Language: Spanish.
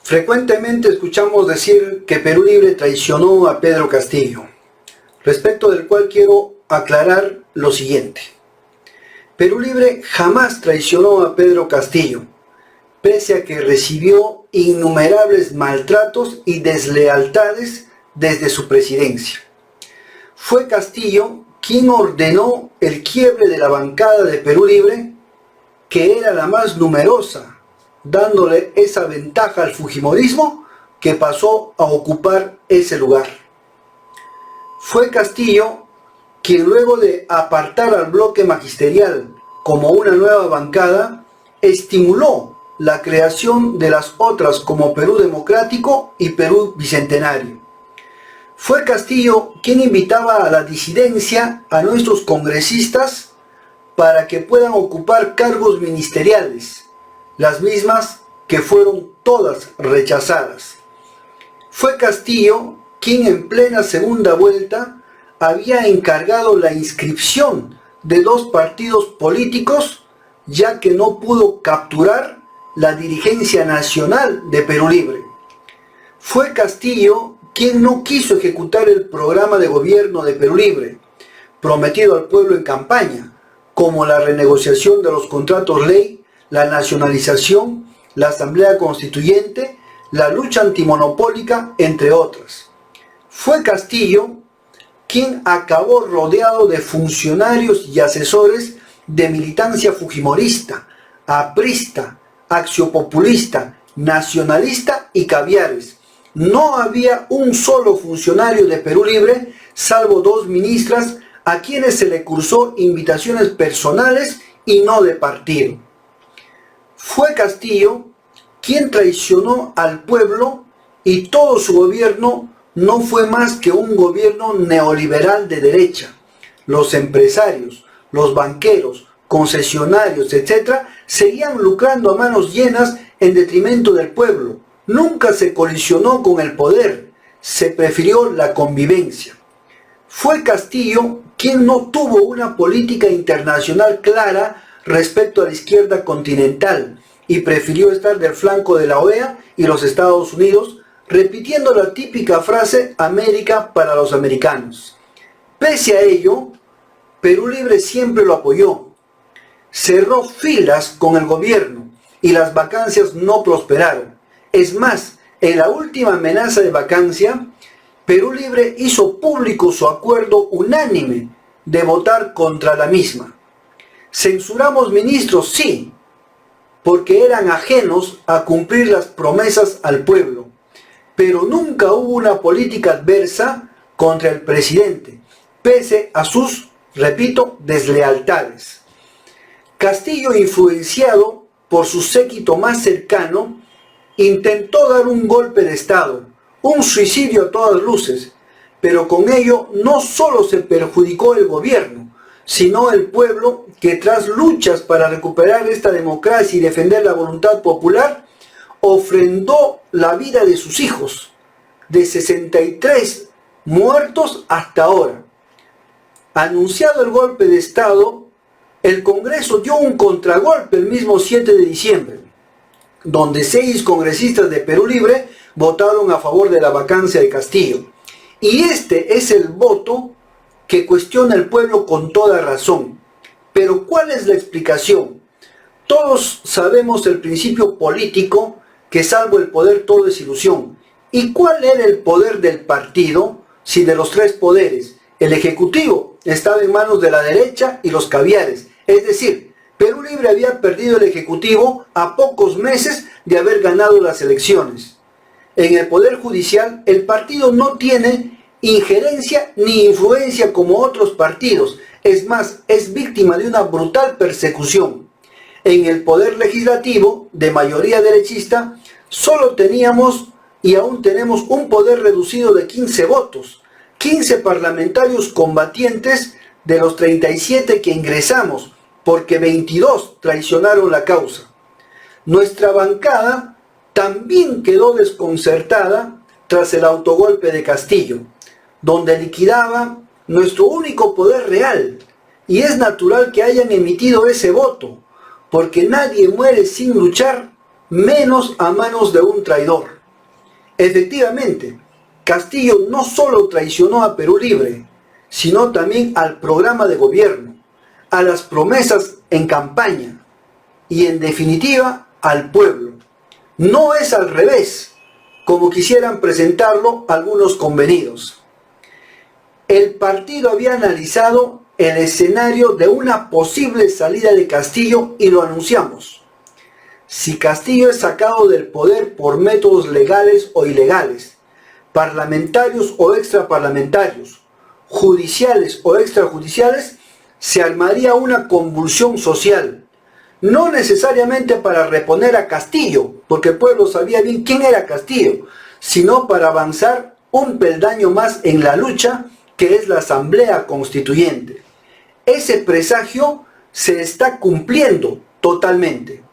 Frecuentemente escuchamos decir que Perú Libre traicionó a Pedro Castillo, respecto del cual quiero aclarar lo siguiente. Perú Libre jamás traicionó a Pedro Castillo, pese a que recibió innumerables maltratos y deslealtades desde su presidencia. Fue Castillo quien ordenó el quiebre de la bancada de Perú Libre, que era la más numerosa, dándole esa ventaja al fujimorismo que pasó a ocupar ese lugar. Fue Castillo quien, luego de apartar al bloque magisterial como una nueva bancada, estimuló la creación de las otras como Perú Democrático y Perú Bicentenario. Fue Castillo quien invitaba a la disidencia a nuestros congresistas para que puedan ocupar cargos ministeriales, las mismas que fueron todas rechazadas. Fue Castillo quien en plena segunda vuelta había encargado la inscripción de 2 partidos políticos, ya que no pudo capturar la dirigencia nacional de Perú Libre. Fue Castillo quien no quiso ejecutar el programa de gobierno de Perú Libre, prometido al pueblo en campaña, como la renegociación de los contratos ley, la nacionalización, la asamblea constituyente, la lucha antimonopólica, entre otras. Fue Castillo quien acabó rodeado de funcionarios y asesores de militancia fujimorista, aprista, acciopopulista, nacionalista y caviares. No había un solo funcionario de Perú Libre, salvo 2 ministras, a quienes se le cursó invitaciones personales y no de partido. Fue Castillo quien traicionó al pueblo, y todo su gobierno no fue más que un gobierno neoliberal de derecha. Los empresarios, los banqueros, concesionarios, etc., seguían lucrando a manos llenas en detrimento del pueblo. Nunca se colisionó con el poder, se prefirió la convivencia. Fue Castillo quien no tuvo una política internacional clara respecto a la izquierda continental y prefirió estar del flanco de la OEA y los Estados Unidos, repitiendo la típica frase "América para los americanos". Pese a ello, Perú Libre siempre lo apoyó. Cerró filas con el gobierno y las vacancias no prosperaron. Es más, en la última amenaza de vacancia, Perú Libre hizo público su acuerdo unánime de votar contra la misma. ¿Censuramos ministros? Sí, porque eran ajenos a cumplir las promesas al pueblo. Pero nunca hubo una política adversa contra el presidente, pese a sus, repito, deslealtades. Castillo, influenciado por su séquito más cercano, intentó dar un golpe de Estado, un suicidio a todas luces, pero con ello no solo se perjudicó el gobierno, sino el pueblo, que tras luchas para recuperar esta democracia y defender la voluntad popular, ofrendó la vida de sus hijos, de 63 muertos hasta ahora. Anunciado el golpe de Estado, el Congreso dio un contragolpe el mismo 7 de diciembre, donde 6 congresistas de Perú Libre votaron a favor de la vacancia de Castillo. Y este es el voto que cuestiona el pueblo con toda razón. Pero ¿cuál es la explicación? Todos sabemos el principio político que salvo el poder todo es ilusión. ¿Y cuál era el poder del partido si de los 3 poderes el ejecutivo estaba en manos de la derecha y los caviares? Es decir, Perú Libre había perdido el ejecutivo a pocos meses de haber ganado las elecciones. En el poder judicial, el partido no tiene injerencia ni influencia como otros partidos. Es más, es víctima de una brutal persecución. En el poder legislativo, de mayoría derechista, solo teníamos y aún tenemos un poder reducido de 15 votos, 15 parlamentarios combatientes de los 37 que ingresamos, porque 22 traicionaron la causa. Nuestra bancada también quedó desconcertada tras el autogolpe de Castillo, donde liquidaba nuestro único poder real, y es natural que hayan emitido ese voto, porque nadie muere sin luchar, menos a manos de un traidor. Efectivamente, Castillo no solo traicionó a Perú Libre, sino también al programa de gobierno, a las promesas en campaña y en definitiva al pueblo. No es al revés, como quisieran presentarlo algunos convenidos. El partido había analizado el escenario de una posible salida de Castillo y lo anunciamos. Si Castillo es sacado del poder por métodos legales o ilegales, parlamentarios o extraparlamentarios, judiciales o extrajudiciales, se armaría una convulsión social. No necesariamente para reponer a Castillo, porque el pueblo sabía bien quién era Castillo, sino para avanzar un peldaño más en la lucha que es la Asamblea Constituyente. Ese presagio se está cumpliendo totalmente.